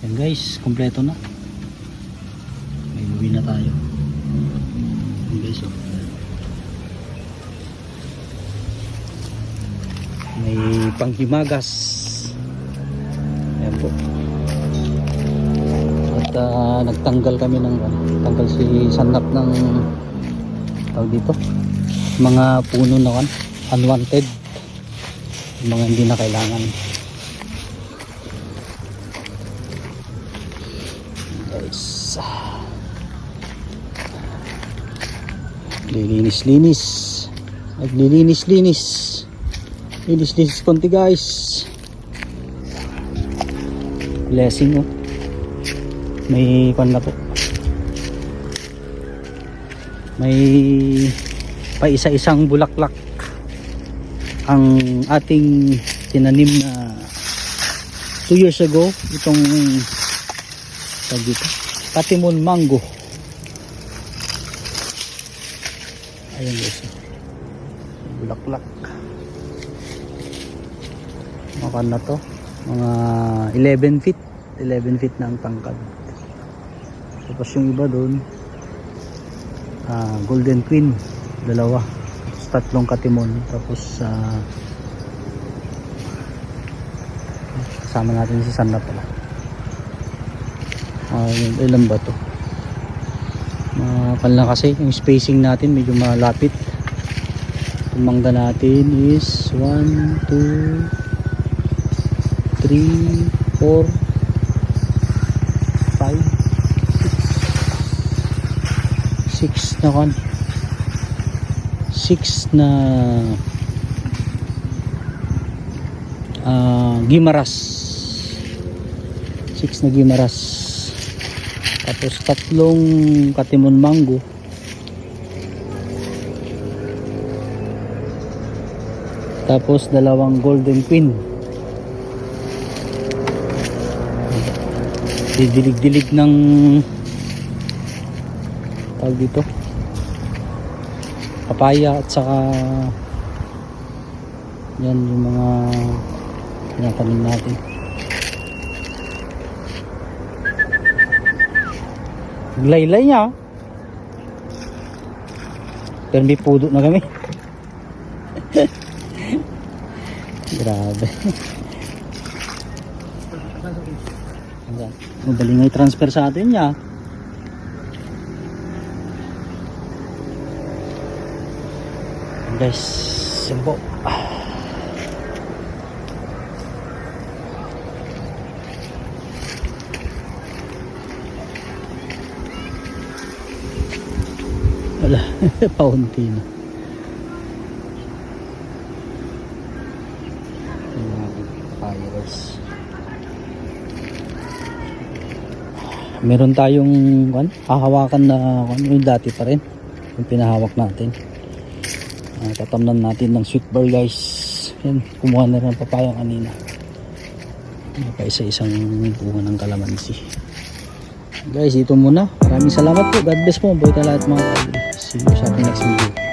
Yan guys, kompleto na. May uwi na tayo. Yan guys, oh. May panghimagas. Ayan po. At nagtanggal kami ng tanggal si Sanap ng tawag dito, mga puno na unwanted, mga hindi na kailangan. Guys, linis-linis, naglilinis-linis, linis-linis konti guys. Blessing, oh. May pan na po, may pa isa-isang bulaklak ang ating tinanim na 2 years ago. Itong dito, Katimon mango. Ayun guys, bulaklak. Makan na to, mga 11 feet na ang tangkad. Tapos yung iba doon, Golden Queen, dalawa, tapos 3 katimon, tapos kasama natin si Sanap pala. Ilan ba to? Pala kasi yung spacing natin medyo malapit. Yung mangga natin is 1, 2, 3, 4, 5, 6 na kan, 6 na gimaras, 6 na gimaras, tapos 3 katimon mango, tapos 2 golden queen. Didilig-dilig ng tawag dito, papaya, at saka yan yung mga pinatanim natin. Laylay niya, pero may pudo na kami. Grabe. Madaling nga i-transfer sa atin niya. Guys, sembo. Wala, paunti na. Fires. Meron tayong hahawakan na yung dati pa rin, yung pinahawak natin. Tatamnan natin ng sweet bar guys. Yan, kumuha na rin ng papaya kanina. Pa isa-isang bunga ng kalamansi. Guys, ito muna. Maraming salamat po. God bless po. Buhay ka lahat mga kapatid. See you sa ating next video.